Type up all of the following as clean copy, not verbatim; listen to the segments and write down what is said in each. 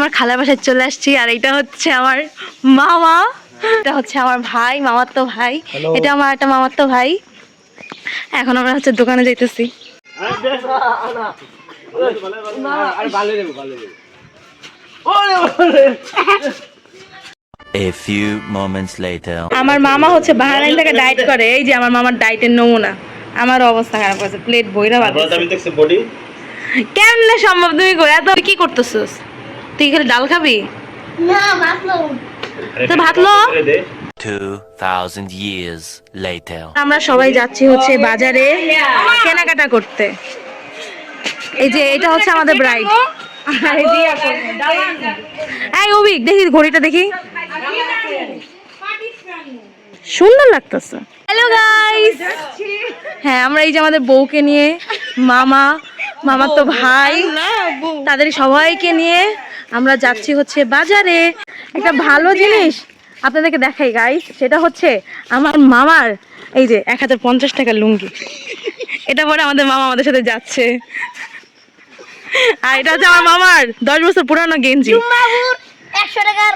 আমার খালার বাসায় চলে আসছি। আর এটা হচ্ছে আমার মামা, এটা হচ্ছে আমার ভাই, মামাতো ভাই, এটা আমার একটা মামাতো ভাই। এখন আমরা হচ্ছে দোকানে যাইতেছি। A few moments later. আমার মামা হচ্ছে বাহারাইন থেকে ডায়েট করে। এই যে আমার মামার ডায়েটের নমুনা। আমার অবস্থা খারাপ আছে, প্লেট বইরা বাদ। কেমনে সম্ভব তুমি করে? এত কি করতেছিস তুই? খালি ডাল খাবি না ভাত লো তো ভাত লো। 2000 years later. আমরা সবাই যাচ্ছি হচ্ছে বাজারে কেনাকাটা করতে। এই যে এটা হচ্ছে আমাদের ব্রাইড। এই অভিক দেখি ঘড়িটা দেখি, সুন্দর লাগতেছে। হ্যালো গাইস, হ্যাঁ আমরা এই যে আমাদের বউকে নিয়ে, মামা তো ভাই, তাদের সবাইকে নিয়ে আমরা যাচ্ছি হচ্ছে বাজারে। একটা ভালো জিনিস আপনাদেরকে দেখাই গাইস, সেটা হচ্ছে আমার মামার এই যে 1050 টাকার লুঙ্গি। এটা পরে আমাদের মামা আমাদের সাথে যাচ্ছে। আর এটা হচ্ছে আমার মামার 10 বছর পুরানো গেঞ্জি। 100 টাকার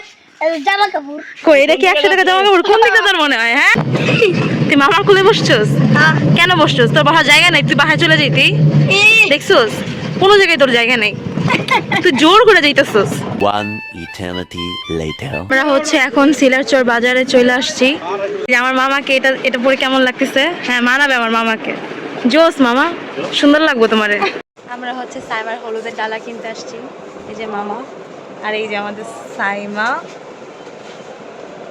জামা কাপড়। কই এটা কি 100 টাকা জামা কাপড়? কোন দিকটা তোর মনে হয়? হ্যাঁ তুই মামার কোলে বসছস? কেন বসছস? তোর বসার জায়গা নাই? তুই বাসায় চলে যাইতি। দেখছস কোনো জায়গায় তোর জায়গা নেই, তুই জোর করে যাইতেছস। One eternity later. আমরা হচ্ছে এখন সিলারচর বাজারে চলে আসছি। আমার মামাকে এটা পরে কেমন লাগতেছে? হ্যাঁ মানাবে আমার মামাকে। জোস মামা, সুন্দর লাগবে তোমারে। আমরা হচ্ছে সাইমার হলুদের ডালা কিনতে আসছি। এই যে মামা আর এই যে আমাদের সাইমা।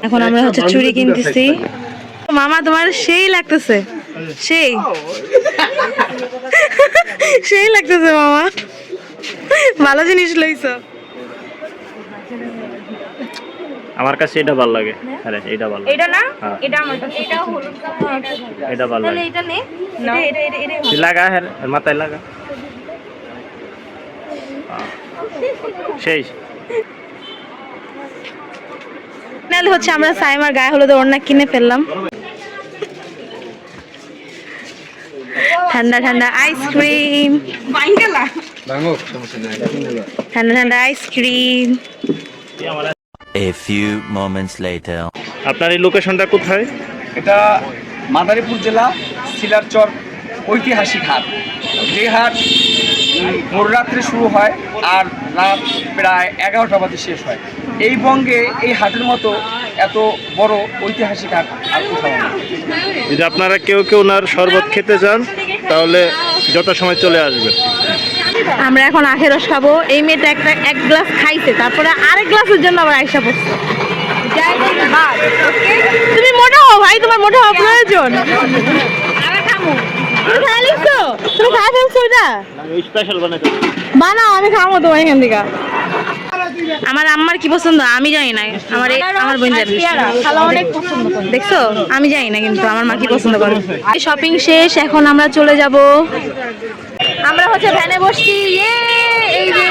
এখন আমরা হচ্ছে চুড়ি কিনতেছি। মামা তোমার সেই লাগতেছে, সেই সেই লাগতেছে মামা, ভালো জিনিস লইছো। আমার কাছে এটা ভালো লাগে। আরে এটা ভালো লাগে। এটা না, হ্যাঁ। এটা আমার কাছে, এটা হলুদ কালার। এটা ভালো তাহলে লাগে। এটা নে, এটা তুই লাগা, হ্যাঁ মাথায় লাগা। সেই নাহলে হচ্ছে আমরা সাইমার গায়ে হলুদের ওড়না কিনে ফেললাম। ঠান্ডা ঠান্ডা আইসক্রিম, ঠান্ডা ঠান্ডা ice cream. A few moments later. আপনার এই লোকেশনটা কোথায়? এটা মাদারীপুর জেলা সিলারচর ঐতিহাসিক হাট। যে হাট ভোররাত্রে শুরু হয় আর রাত প্রায় 11টা বাজে শেষ হয়। এই বঙ্গে এই হাটের মতো এত বড় ঐতিহাসিক হাট আর কোথাও নেই। যদি আপনারা কেউ ওনার শরবত খেতে চান তাহলে যথাসময় চলে আসবেন। আমরা এখন আখের রস খাবো। এই মেয়েটা এক গ্লাস খাইছে, তারপরে আরেক গ্লাসের জন্য আবার আইসা পড়ছে। তুমি মোটা হও ভাই, তোমার মোটা হওয়া প্রয়োজন। তুমি খাই লিখছো, তুমি খাই ফেলছো এটা স্পেশাল বানাতে বানাও, আমি খাবো তোমার এখান থেকে। আমার আম্মার কি পছন্দ আমি জানি না, আমার বোন জানে। দেখছো আমি জানি না, কিন্তু আমার মা কি পছন্দ করে। শপিং শেষ, এখন আমরা চলে যাব। আমরা হচ্ছে ভ্যানে বসছি। এই যে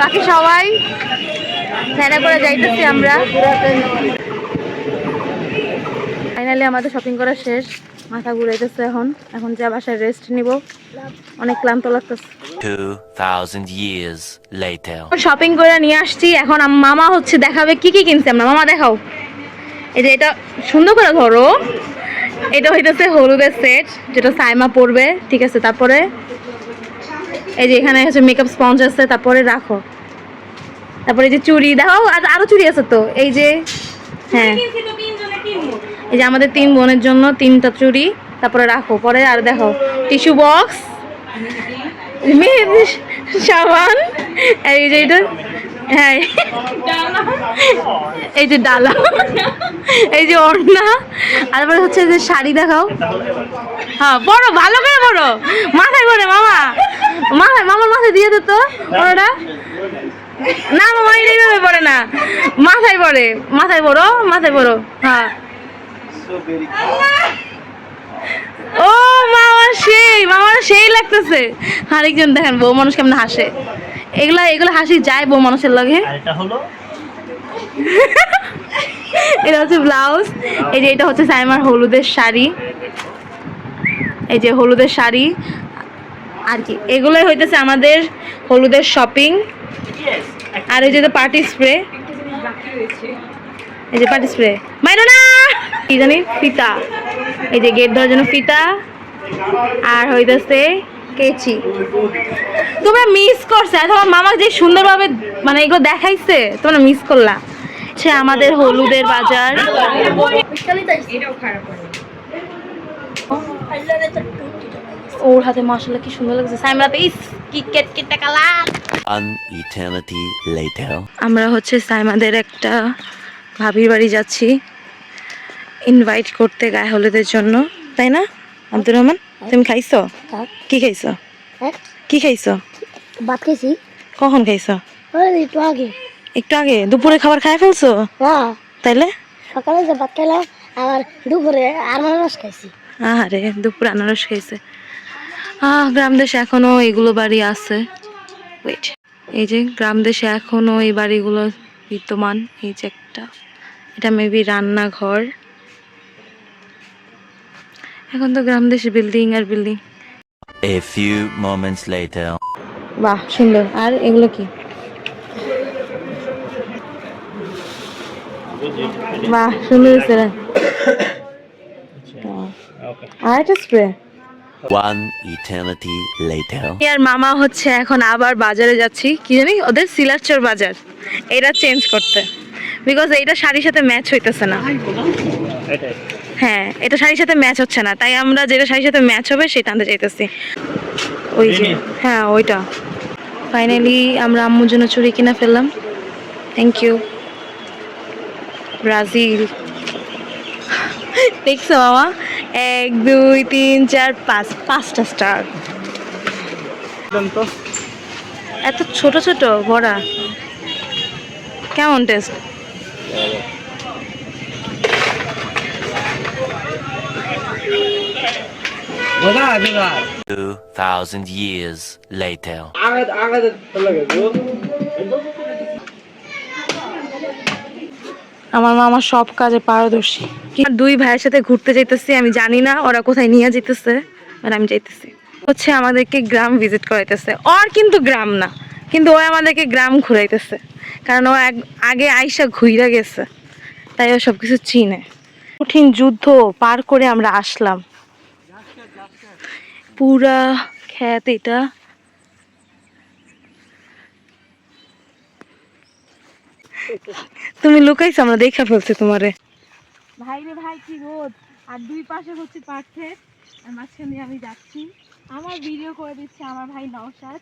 বাকি সবাই ভ্যানে করে যাইতেছি আমরা। ফাইনালি আমাদের শপিং করা শেষ, মাথা ঘুরাইতেছে। এখন যা বাসায় রেস্ট নিব, অনেক ক্লান্ত লাগতেছে। 2000 years later. শপিং করে নিয়ে আসছি। এখন মামা হচ্ছে দেখাবে কি কি কিনছে আমরা। মামা দেখাও, এই যে এটা সুন্দর করে ধরো। এটা হইতেছে হলুদের সেট, যেটা সাইমা পরবে, ঠিক আছে। তারপরে এই যে এখানে হচ্ছে মেকআপ স্পঞ্জ আছে, তারপরে রাখো। তারপরে এই যে চুড়ি দেখাও, আরো চুড়ি আছে তো। এই যে হ্যাঁ, এই যে আমাদের 3 বোনের জন্য 3টা চুড়ি, তারপরে রাখো। পরে আর দেখো টিস্যু বক্স, সাবান, এই যে এটা, হ্যাঁ এই যে ডালা, এই যে ওড়না, তারপরে হচ্ছে যে শাড়ি দেখাও। হ্যাঁ বড়, ভালো করে বড়, মাথায় পড়ে মামা, মামার মাথায় দিয়ে দিত ওটা। না মামা এইভাবে পড়ে না, মাথায় পড়ে, মাথায় বড়, মাথায় বড়। হ্যাঁ ও মামার সেই লাগতেছে। আরেকজন দেখেন বউ মানুষ কেমন হাসে। এগুলো হাসি যায় বউ মানুষের লগে। এটা হচ্ছে ব্লাউজ। এই যে এটা হচ্ছে সাইমার হলুদের শাড়ি, এই যে হলুদের শাড়ি আর কি। এগুলোই হইতেছে আমাদের হলুদের শপিং। আর এই যে পার্টি স্প্রে, এই যে পার্টি স্প্রে মাইরো না কি জানি ফিতা, এই যে গেট ধরার জন্য ফিতা, আর হইতেছে কেচি। তোমরা মিস করছে, তোমার মামা যে সুন্দরভাবে মানে এগুলো দেখাইছে তোমরা মিস করলা। সে আমাদের হলুদের বাজার। ওর হাতে মশলা কি সুন্দর লাগছে, সাইমরাতে ইস কি কেটকেটে কালার। An eternity later. আমরা হচ্ছে সাইমাদের একটা ভাবির বাড়ি যাচ্ছি ইনভাইট করতে গায়ে হলুদের জন্য, তাই না আব্দুর রহমান? তুমি খাইছো? কি খাইছো? কি খাইছো? ভাত খাইছি। কখন খাইছো? একটু আগে। একটু আগে? দুপুরে খাবার খাই ফেলছো? হ্যাঁ, তাইলে সকালে যে ভাত খাইলাম আবার দুপুরে আনারস খাইছি। আরে দুপুরে আনারস খাইছে। গ্রাম দেশে এখনো এগুলো বাড়ি আছে। ওয়েট, এই যে গ্রাম দেশে এখনো এই বাড়িগুলো বিদ্যমান। এই যে একটা, এটা মেবি রান্নাঘর। এখন তো গ্রাম দেশে বিল্ডিং আর building. A few moments later. বাহ সুন্দর। আর এগুলো কি? বাহ সুন্দর হয়েছে রে। আর একটা স্প্রে। One eternity later. আর মামা হচ্ছে এখন আবার বাজারে যাচ্ছি, কি জানি ওদের সিলারচর বাজার, এটা চেঞ্জ করতে, বিকজ এইটা শাড়ির সাথে ম্যাচ হইতেছে না। হ্যাঁ, এটা শাড়ির সাথে ম্যাচ হচ্ছে না, তাই আমরা যেটা শাড়ির সাথে ম্যাচ হবে সেটা আনতে চাইতেছি। ওই যে হ্যাঁ ওইটা। ফাইনালি আমরা আম্মুর জন্য চুড়ি কিনে ফেললাম। Thank you Brazil. দেখছো মামা, 1 2 3 4 5, 5টা স্টার। এত ছোট ছোট ভরা, কেমন টেস্ট? বোঝা বোঝা 2000 years later. আমার মামা সব কাজে পারদর্শী। দুই ভাইয়ের সাথে ঘুরতে যাইতেছি, আমি জানি না ওরা কোথায় নিয়ে যেতেছে, মানে আমি যাইতেছি হচ্ছে আমাদেরকে গ্রাম ভিজিট করাইতেছে। ওর কিন্তু গ্রাম না, কিন্তু ও আমাদেরকে গ্রাম ঘুরাইতেছে, কারণ ও আগে আইসা ঘুইরা গেছে, তাই ও সবকিছু চিনে। কঠিন যুদ্ধ পার করে আমরা আসলাম। পুরা ক্ষেত এটা। তুমি লুকাইছো, আমরা দেখা ফেলছি তোমারে। ভাই রে ভাই কি রোদ, আর দুই পাশে হচ্ছে পার্থে, আর মাঝখানে আমি যাচ্ছি, আমার ভিডিও করে দিচ্ছে আমার ভাই নওশাদ।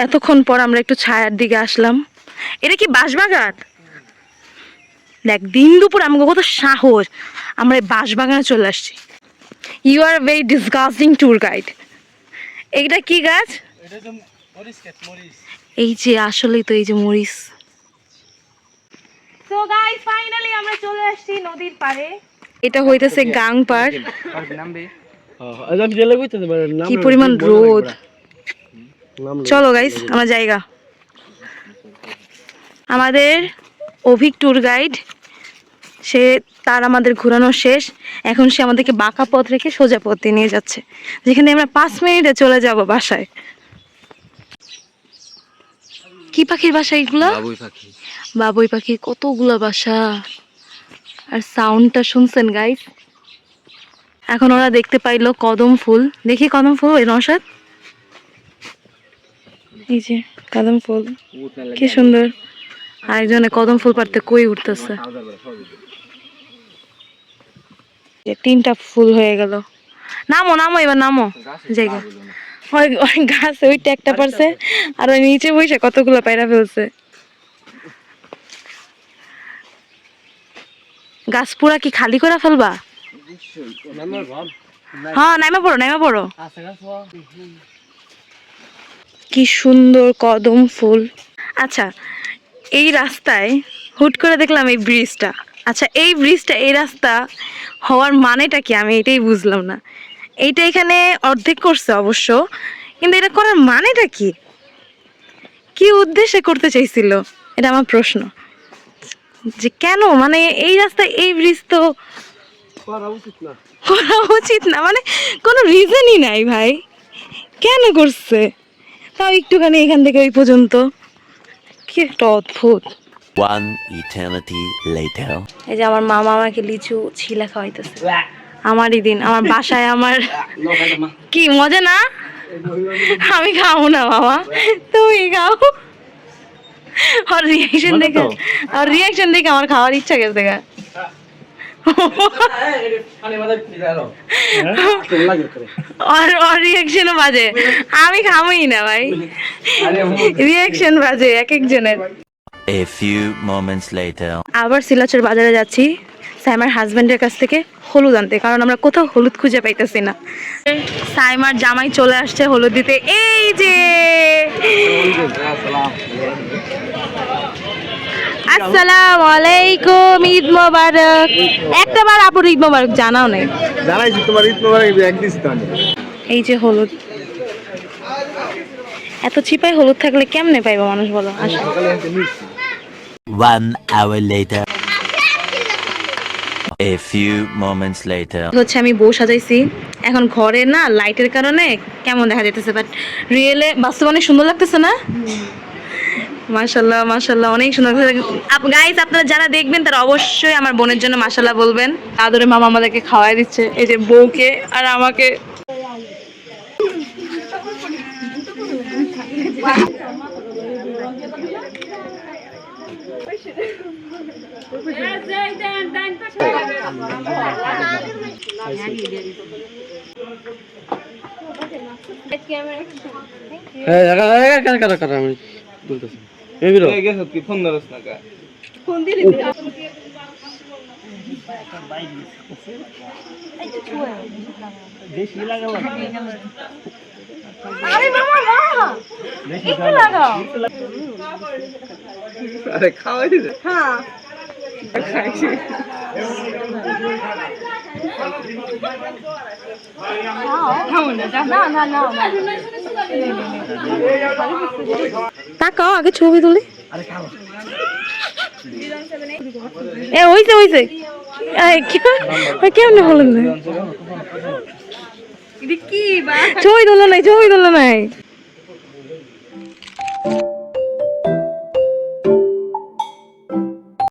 এতক্ষণ পর আমরা একটু ছায়ার দিকে আসলাম। এটা কি বাঁশবাগান? দেখ দিন দুপুর আমাকে কত সাহস, আমরা বাঁশবাগানে চলে আসছি। You are very disgusting tour guide. এইটা কি গাছ? এই যে আসলেই তো, এই যে মরিচ। তো গাইস ফাইনালি আমরা চলে আসছি নদীর পাড়ে। এটা হইতেছে গাং পাড়। কি পরিমাণ রোদ। চলো গাইস আমরা জায়গা। আমাদের অভিক ট্যুর গাইড, সে তার আমাদের ঘোরানো শেষ, এখন সে আমাদেরকে বাঁকা পথ রেখে সোজা পথে নিয়ে যাচ্ছে, যেখানে আমরা 5 মিনিটে চলে যাব বাসায়। কি পাখির বাসা এগুলো? বাবুই পাখি। কতগুলো বাসা, আর সাউন্ডটা শুনছেন গাইস? এখন ওরা দেখতে পাইলো কদম ফুল। দেখি কদম ফুল এই নওশাদ, এই যে কদম ফুল কি সুন্দর। আরেকজনে কদম ফুল পাড়তে কই উঠতেছে। 3টা ফুল হয়ে গেল। নামো নামো এবার নামো জায়গা। ওই গাছে ওইটা একটা পারছে, আর ওই নিচে বসে কতগুলো পায়রা ফেলছে। গাছ পুরা কি খালি করে ফেলবা? হ্যাঁ নাইমা পড়ো, নাইমা পড়ো। কি সুন্দর কদম ফুল। আচ্ছা এই রাস্তায় হুট করে দেখলাম এই ব্রিজটা। আচ্ছা এই ব্রিজটা, এই রাস্তা হওয়ার মানেটা কি আমি এটাই বুঝলাম না। এইটা এখানে অর্ধেক করছে অবশ্য, কিন্তু এটা করার মানেটা কি, কি উদ্দেশ্যে করতে চাইছিল, এটা আমার প্রশ্ন। যে কেন, মানে এই রাস্তায় এই ব্রিজ তো করা উচিত না, মানে কোনো রিজনই নাই ভাই, কেন করছে? তাও একটুখানি এখান থেকে ওই পর্যন্ত, কি একটা অদ্ভুত। One eternity later. এই যে আমার মামা আমাকে লিচু ছিলা খাওয়াইতেছে। আমারই দিন, আমার বাসায় আমার কি মজা না? আমি খাবো না মামা, তুমি খাও। আর রিয়াকশন দেখে, আর রিয়াকশন দেখে আমার খাওয়ার ইচ্ছা গেছে গা। আর রিয়াকশনও বাজে, আমি খাবোই না ভাই। রিয়াকশন বাজে এক একজনের। A few moments later. আবার সিলাচর বাজারে যাচ্ছি সাইমার হাজবেন্ডের কাছ থেকে হলুদ আনতে, কারণ আমরা কোথাও হলুদ খুঁজে পাইতেছি না। সাইমার জামাই চলে আসছে হলুদ দিতে। এই যে আসসালামু আলাইকুম, ঈদ মোবারক। একটা বার আপুর ঈদ মোবারক জানাও নাই। জানাইছি তোমার ঈদ মোবারক একদিন তো আমি। এই যে হলুদ, এত চিপায় হলুদ থাকলে কেমনে পাইবো মানুষ বলো? আসো। 1 hour later. A few moments later. হচ্ছে আমি বউ সাজাইছি এখন ঘরে না, লাইটের কারণে কেমন দেখা যাইতেছে, বাট রিয়েলে বাস্তবে অনেক সুন্দর লাগতেছে না? মাশাআল্লাহ মাশাআল্লাহ, অনেক সুন্দর গাইস। আপনারা যারা দেখবেন তারা অবশ্যই আমার বোনের জন্য মাশাআল্লাহ বলবেন। আদরে মামা আমাদেরকে খাওয়াই দিচ্ছে, এই যে বউকে আর আমাকে। আরে খাওয়াই দিতে। তাকাও আগে ছবি তুলি। এ হইছে হইছে, কেমনে বলেন না? ছবি তোলো নাই, ছবি তোলো নাই।